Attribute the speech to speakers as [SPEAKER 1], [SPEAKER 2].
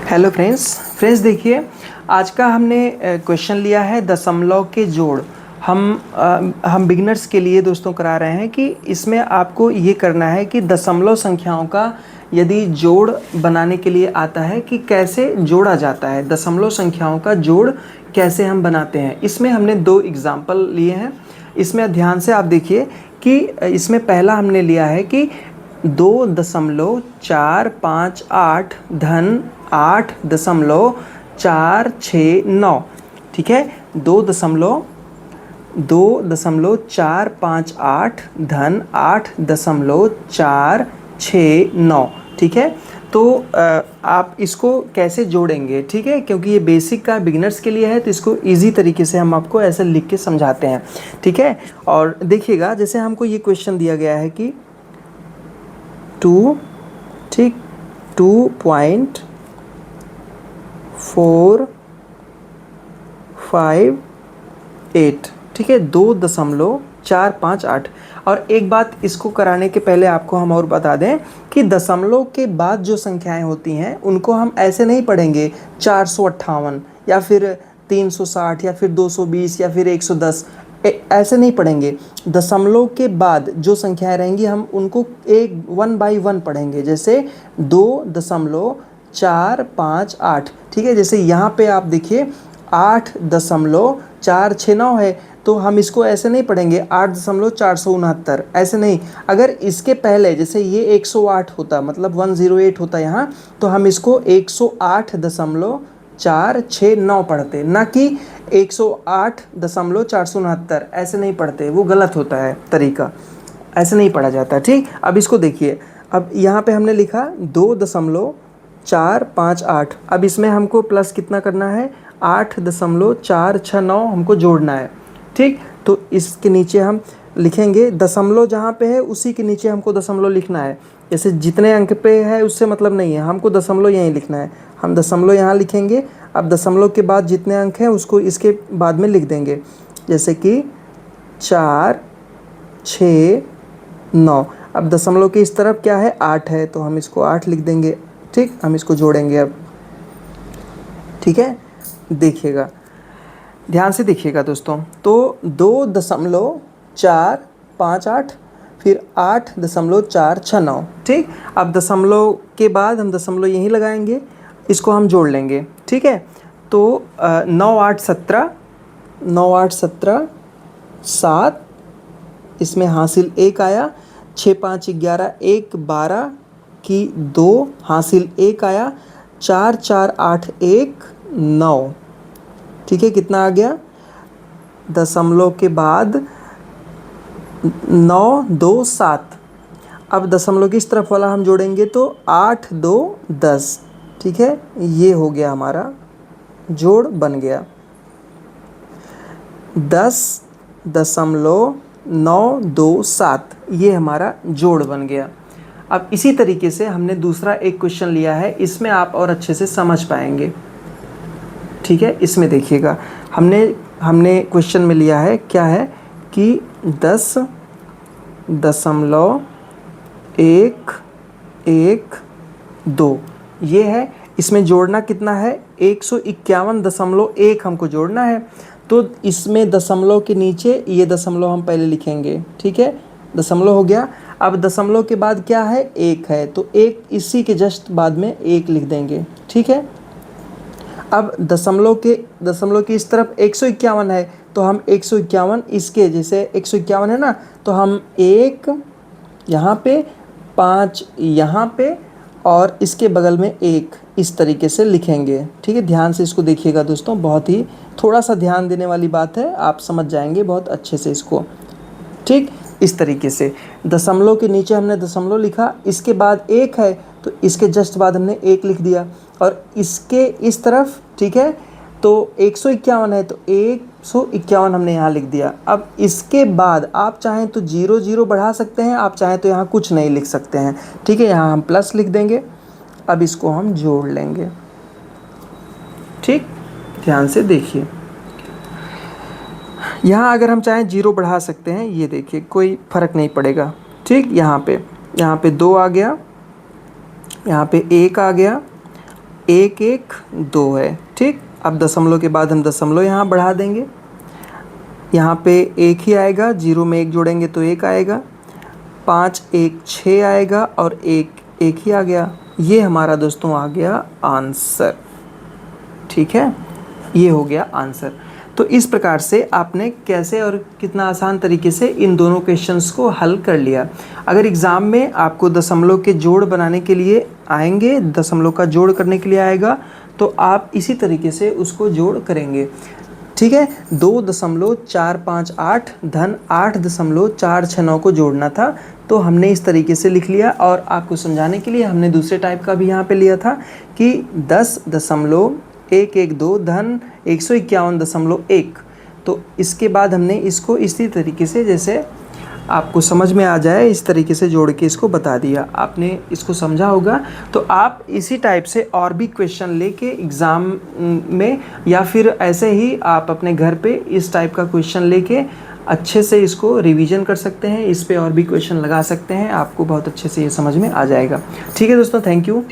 [SPEAKER 1] Hello friends देखिए, आज का हमने क्वेश्चन लिया है दशमलव के जोड़। हम बिगिनर्स के लिए दोस्तों करा रहे हैं कि इसमें आपको ये करना है कि दशमलव संख्याओं का यदि जोड़ बनाने के लिए आता है कि कैसे जोड़ा जाता है, दशमलव संख्याओं का जोड़ कैसे हम बनाते हैं। इसमें हमने दो एग्जाम्पल लिए हैं। इसमें ध्यान से आप देखिए कि इसमें पहला हमने लिया है कि 2.458 धन 8.469, ठीक है। 2.458 धन 8.469, ठीक है। तो आप इसको कैसे जोड़ेंगे, ठीक है, क्योंकि ये बेसिक का बिगिनर्स के लिए है तो इसको इजी तरीके से हम आपको ऐसे लिख के समझाते हैं, ठीक है। और देखिएगा, जैसे हमको ये क्वेश्चन दिया गया है कि 2.458, ठीक है, 2.458। और एक बात इसको कराने के पहले आपको हम और बता दें कि दशमलव के बाद जो संख्याएं होती हैं उनको हम ऐसे नहीं पढ़ेंगे 458 या फिर 360 या फिर 220 या फिर 110, ऐसे नहीं पढ़ेंगे। दशमलव के बाद जो संख्याएं रहेंगी हम उनको एक 1 बाई 1 पढ़ेंगे। जैसे 2.458, ठीक है। जैसे यहाँ पे आप देखिए 8.469 है, तो हम इसको ऐसे नहीं पढ़ेंगे 8.469, ऐसे नहीं। अगर इसके पहले जैसे ये 108 होता, मतलब 108 होता यहाँ, तो हम इसको 108.469 पढ़ते, ना कि 108.469, ऐसे नहीं पढ़ते, वो गलत होता है तरीका, ऐसे नहीं पढ़ा जाता, ठीक। अब इसको देखिए, अब यहाँ पे हमने लिखा 2.458। अब इसमें हमको प्लस कितना करना है, 8.469 हमको जोड़ना है, ठीक। तो इसके नीचे हम लिखेंगे दशमलव, जहाँ पे है उसी के नीचे हमको दशमलव लिखना है। जैसे जितने अंक पे है उससे मतलब नहीं है, हमको दशमलव यहीं लिखना है। हम दशमलव यहाँ लिखेंगे। अब दशमलव के बाद जितने अंक हैं उसको इसके बाद में लिख देंगे, जैसे कि 4, 6, 9। अब दशमलव की इस तरफ क्या है, 8 है, तो हम इसको 8 लिख देंगे, ठीक। हम इसको जोड़ेंगे अब, ठीक है। देखिएगा, ध्यान से देखिएगा दोस्तों, तो 2.458 फिर 8.469, ठीक। अब दशमलव के बाद हम दशमलव यहीं लगाएंगे, इसको हम जोड़ लेंगे, ठीक है। तो 9, 8, 17, 9, 8, 17, 7, इसमें हासिल 1 आया, 6, 5, 11, 1, 12 की 2 हासिल 1 आया, 4, 4, 8, 1, 9, ठीक है। कितना आ गया, दशमलव के बाद 9, 2, 7। अब दशमलव की इस तरफ वाला हम जोड़ेंगे तो 8, 2, 10, ठीक है। ये हो गया, हमारा जोड़ बन गया 10.927, ये हमारा जोड़ बन गया। अब इसी तरीके से हमने दूसरा एक क्वेश्चन लिया है, इसमें आप और अच्छे से समझ पाएंगे, ठीक है। इसमें देखिएगा, हमने क्वेश्चन में लिया है, क्या है कि 10.112, ये है। इसमें जोड़ना कितना है, 151.1 हमको जोड़ना है। तो इसमें दशमलव के नीचे ये दशमलव हम पहले लिखेंगे, ठीक है। दशमलव हो गया। अब दशमलव के बाद क्या है, 1 है, तो 1 इसी के जस्ट बाद में 1 लिख देंगे, ठीक है। अब दशमलव की इस तरफ 151 है, तो हम 151 इसके, जैसे 151 है ना, तो हम 1 यहाँ पे, 5 यहाँ पे, और इसके बगल में 1 इस तरीके से लिखेंगे, ठीक है। ध्यान से इसको देखिएगा दोस्तों, बहुत ही थोड़ा सा ध्यान देने वाली बात है, आप समझ जाएंगे बहुत अच्छे से इसको, ठीक। इस तरीके से दशमलव के नीचे हमने दशमलव लिखा, इसके बाद 1 है तो इसके जस्ट बाद हमने 1 लिख दिया, और इसके इस तरफ, ठीक है, तो 151 है तो 151 हमने यहाँ लिख दिया। अब इसके बाद आप चाहें तो 0, 0 बढ़ा सकते हैं, आप चाहें तो यहाँ कुछ नहीं लिख सकते हैं, ठीक है। यहाँ हम प्लस लिख देंगे। अब इसको हम जोड़ लेंगे, ठीक। ध्यान से देखिए, यहाँ अगर हम चाहें 0 बढ़ा सकते हैं, ये देखिए कोई फ़र्क नहीं पड़ेगा, ठीक। यहाँ पे 2 आ गया, यहाँ पे 1 आ गया, 1 1 2 है, ठीक। अब दशमलव के बाद हम दशमलव यहाँ बढ़ा देंगे, यहाँ पे 1 ही आएगा, 0 में 1 जोड़ेंगे तो 1 आएगा, 5 1 6 आएगा और 1 1 ही आ गया। ये हमारा दोस्तों आ गया आंसर, ठीक है, ये हो गया आंसर। तो इस प्रकार से आपने कैसे और कितना आसान तरीके से इन दोनों क्वेश्चंस को हल कर लिया। अगर एग्ज़ाम में आपको दशमलव के जोड़ बनाने के लिए आएंगे, दशमलव का जोड़ करने के लिए आएगा, तो आप इसी तरीके से उसको जोड़ करेंगे, ठीक है। 2.458 धन 8.469 को जोड़ना था, तो हमने इस तरीके से लिख लिया। और आपको समझाने के लिए हमने दूसरे टाइप का भी यहाँ पे लिया था कि 10.112 धन 151.1। तो इसके बाद हमने इसको इसी तरीके से, जैसे आपको समझ में आ जाए, इस तरीके से जोड़ के इसको बता दिया। आपने इसको समझा होगा, तो आप इसी टाइप से और भी क्वेश्चन लेके एग्ज़ाम में या फिर ऐसे ही आप अपने घर पे इस टाइप का क्वेश्चन लेके अच्छे से इसको रिवीजन कर सकते हैं, इस पे और भी क्वेश्चन लगा सकते हैं, आपको बहुत अच्छे से ये समझ में आ जाएगा। ठीक है दोस्तों, थैंक यू।